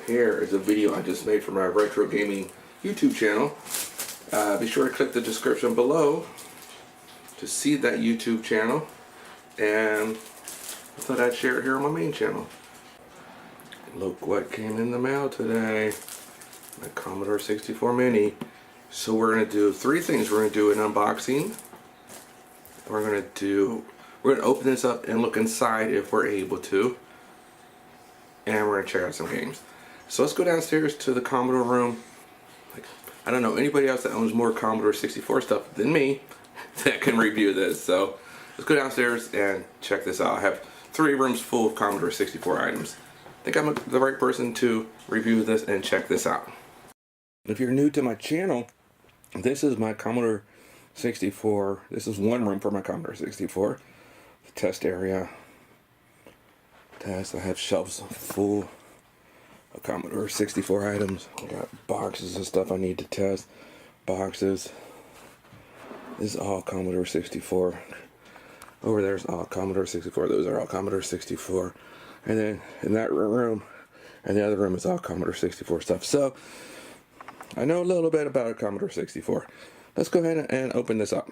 here is a video I just made for my retro gaming YouTube channel. Be sure to click the description below to see that YouTube channel, and I thought I'd share it here on my main channel. Look what came in the mail today. My Commodore 64 Mini. So we're going to do three things. We're going to do an unboxing. We're going to open this up and look inside if we're able to. And we're going to check out some games. So let's go downstairs to the Commodore room. I don't know anybody else that owns more Commodore 64 stuff than me that can review this. So let's go downstairs and check this out. I have 3 rooms full of Commodore 64 items. I think I'm the right person to review this and check this out. If you're new to my channel, this is my Commodore 64. This is one room for my Commodore 64. The test area. I have shelves full of Commodore 64 items. I got boxes of stuff I need to test. Boxes. This is all Commodore 64. Over there's all Commodore 64. Those are all Commodore 64. And then in that room and the other room is all Commodore 64 stuff. So I know a little bit about a Commodore 64. Let's go ahead and open this up.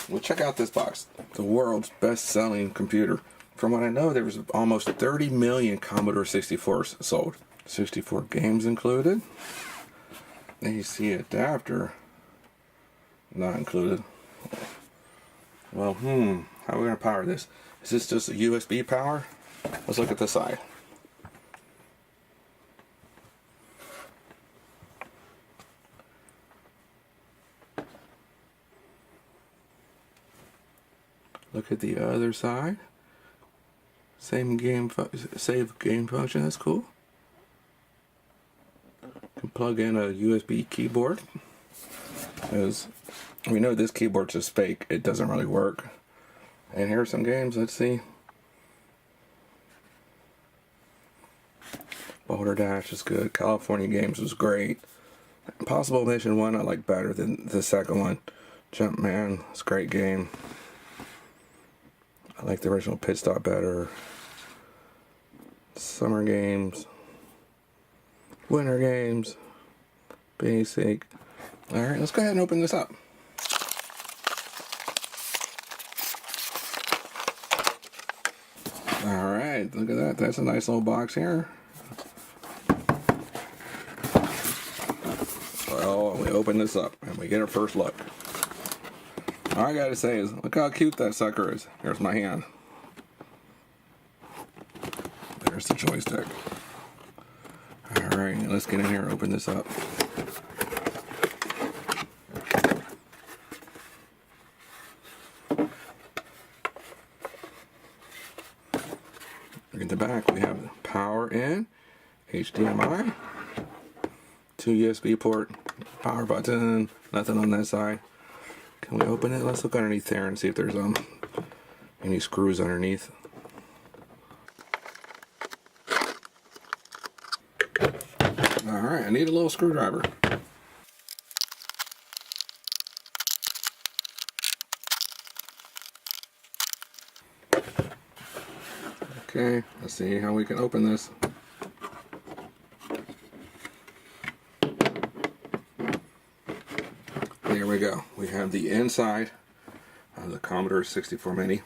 We'll check out this box. The world's best-selling computer. From what I know, there was almost 30 million Commodore 64s sold. 64 games included. AC adapter not included. Well, how are we going to power this? Is this just a USB power? Let's look at the side. Look at the other side. Same game, save game function. That's cool. You can plug in a USB keyboard. As we know, this keyboard's just fake. It doesn't really work. And here are some games. Let's see. Boulder Dash is good. California Games was great. Impossible Mission 1 I like better than the second one. Jumpman, it's a great game. I like the original Pit Stop better. Summer Games. Winter Games. Basic. Alright, let's go ahead and open this up. Alright, look at that. That's a nice little box here. Well, we open this up and we get our first look. All I gotta say is, look how cute that sucker is. Here's my hand. There's the joystick. Alright, let's get in here and open this up. Look at the back, we have the power in, HDMI, 2 USB port, power button, nothing on that side. Can we open it? Let's look underneath there and see if there's any screws underneath. Alright, I need a little screwdriver. Okay, let's see how we can open this. There we go. We have the inside of the Commodore 64 Mini.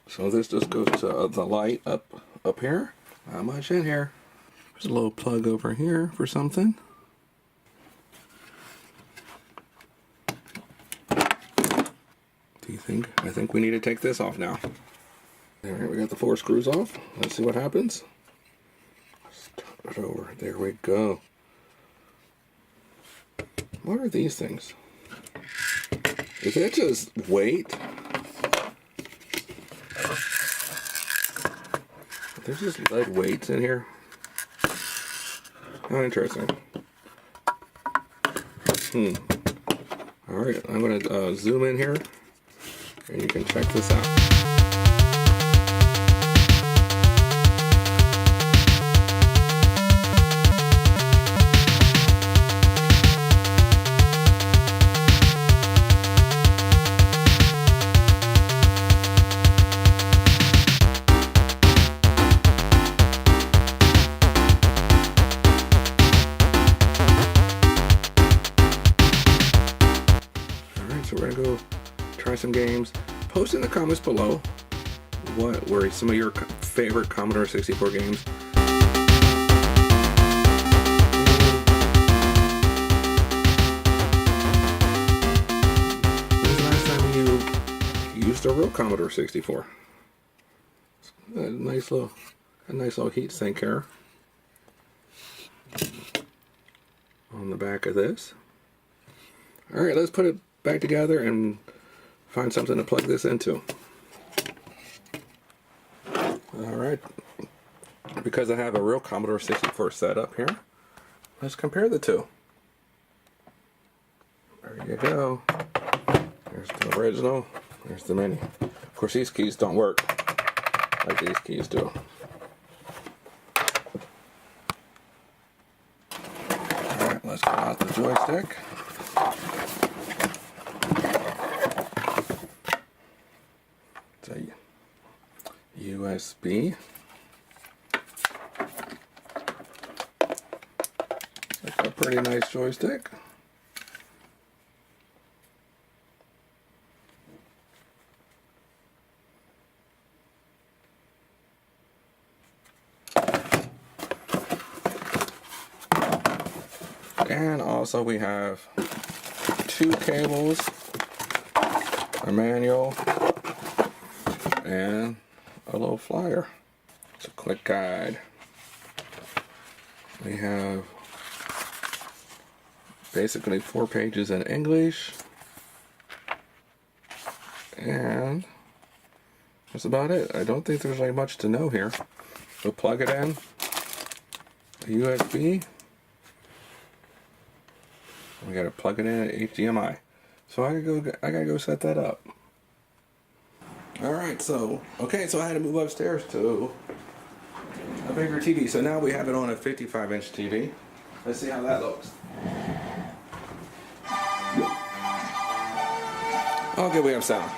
So this just goes to the light up here. Not much in here. There's a little plug over here for something. Do you think? I think we need to take this off now. Alright, we got the 4 screws off. Let's see what happens. Start it over. There we go. What are these things? Is that just weight? There's just lead weights in here. How interesting. Alright, I'm going to zoom in here and you can check this out. So we're gonna go try some games. Post in the comments below what were some of your favorite Commodore 64 games. When's the last time you used a real Commodore 64? A nice little heat sink here on the back of this. All right, let's put it back together and find something to plug this into. All right, because I have a real Commodore 64 setup here, let's compare the two. There you go. There's the original, there's the mini. Of course, these keys don't work like these keys do. Alright, let's get out the joystick. It's a USB. It's a pretty nice joystick. And also we have 2 cables, a manual, and a little flyer. It's a quick guide. We have basically 4 pages in English, and that's about it. I don't think there's like much to know here. We'll plug it in, a USB. We gotta plug it in at HDMI. So I gotta go set that up. Alright, so I had to move upstairs to a bigger TV. So now we have it on a 55-inch TV. Let's see how that looks. Okay, we have sound.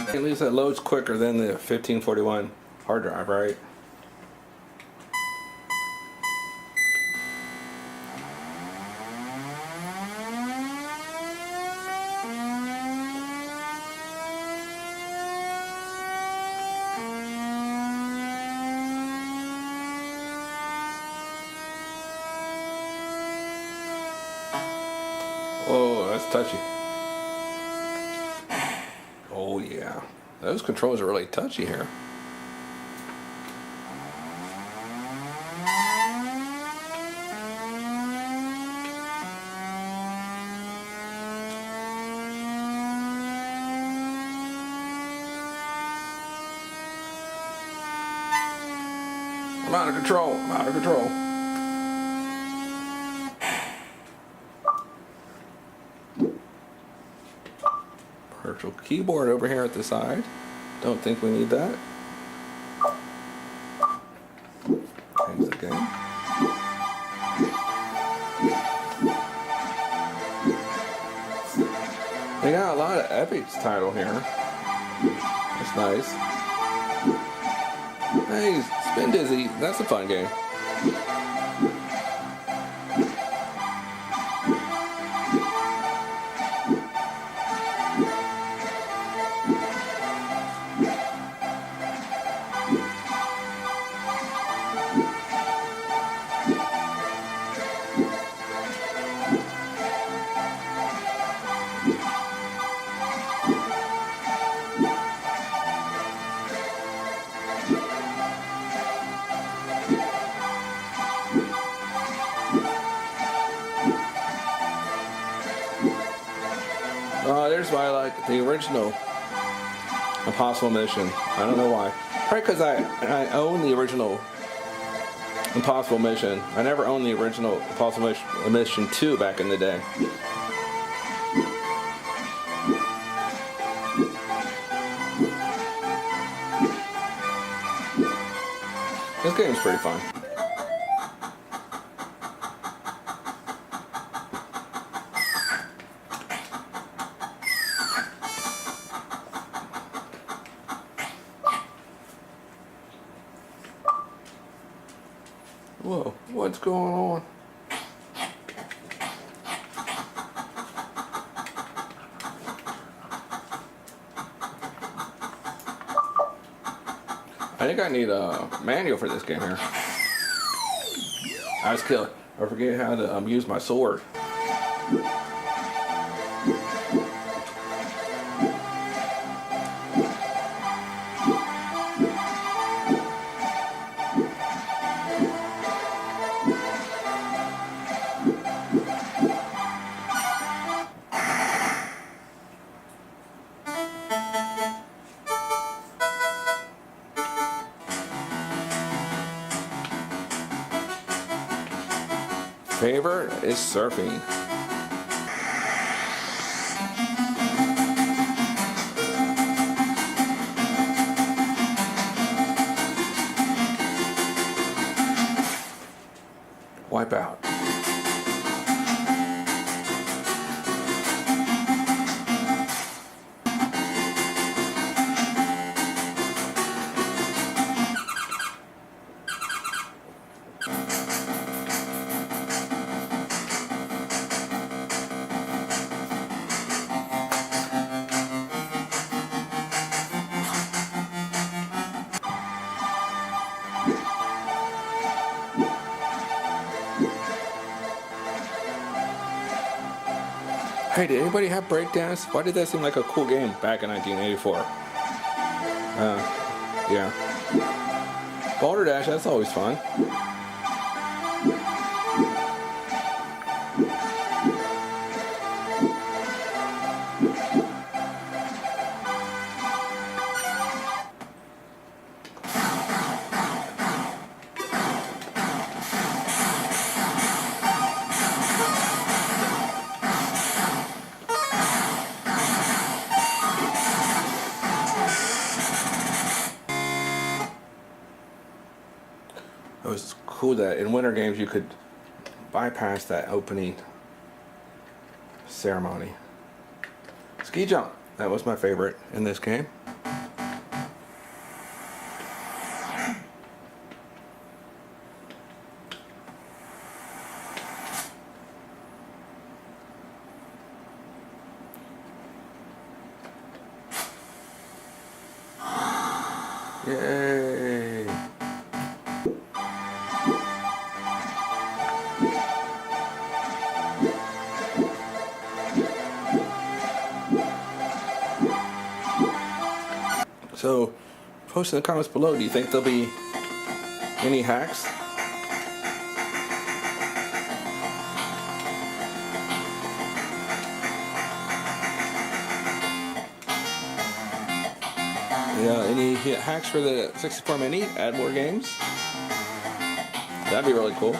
At least it loads quicker than the 1541 hard drive, right? Oh, that's touchy. Oh yeah, those controls are really touchy here. I'm out of control. I'm out of control. Virtual keyboard over here at the side. Don't think we need that. Change the game. They got a lot of Epic's title here. That's nice. Hey, Spin Dizzy. That's a fun game. There's why I like the original Impossible Mission. I don't know why. Probably because I own the original Impossible Mission. I never owned the original Impossible Mission 2 back in the day. This game's pretty fun. Whoa, what's going on? I think I need a manual for this game here. I forget how to use my sword. Favorite is surfing. Wipeout. Hey, did anybody have breakdance? Why did that seem like a cool game back in 1984? Yeah. Boulder Dash, that's always fun. It was cool that in winter games you could bypass that opening ceremony. Ski jump, that was my favorite in this game. Yay! So, post in the comments below, do you think there'll be any hacks? Yeah, any hacks for the 64 Mini? Add more games? That'd be really cool.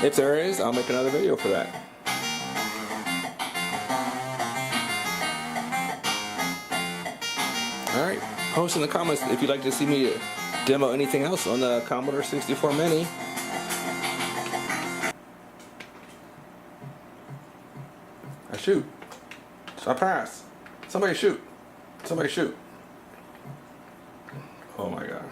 If there is, I'll make another video for that. Alright, post in the comments if you'd like to see me demo anything else on the Commodore 64 Mini. I shoot. I pass. Somebody shoot. Somebody shoot. Oh my god.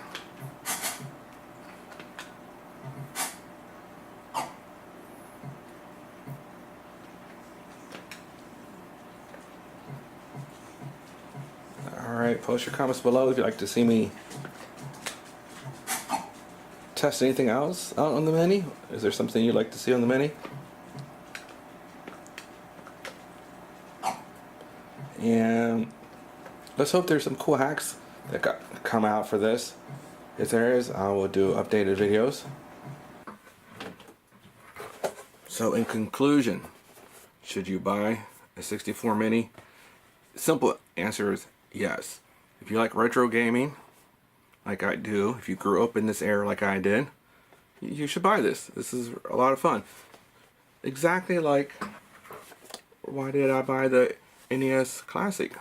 Alright, post your comments below if you'd like to see me test anything else out on the Mini. Is there something you'd like to see on the Mini? And let's hope there's some cool hacks that come out for this. If there is, I will do updated videos. So in conclusion, should you buy a 64 mini? Simple answer is yes. If you like retro gaming, like I do, if you grew up in this era like I did, you should buy this. This is a lot of fun. Exactly like, why did I buy the NES Classic?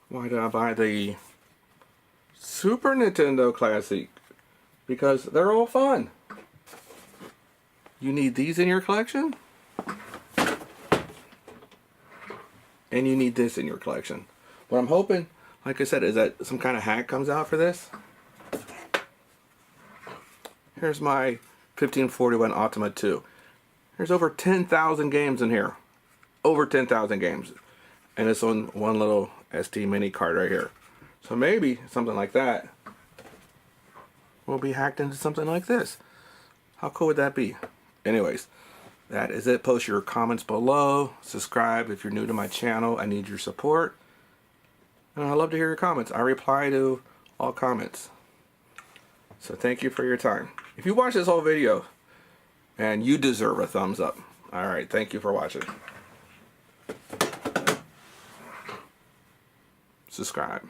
Why did I buy the Super Nintendo Classic? Because they're all fun. You need these in your collection, and you need this in your collection. What I'm hoping, like I said, is that some kind of hack comes out for this. Here's my 1541 Ultima 2. There's over 10,000 games in here. Over 10,000 games. And it's on one little SD mini card right here. So maybe something like that will be hacked into something like this. How cool would that be? Anyways, that is it. Post your comments below. Subscribe if you're new to my channel. I need your support. And I'd love to hear your comments. I reply to all comments. So thank you for your time. If you watch this whole video, and you deserve a thumbs up. Alright, thank you for watching. Subscribe.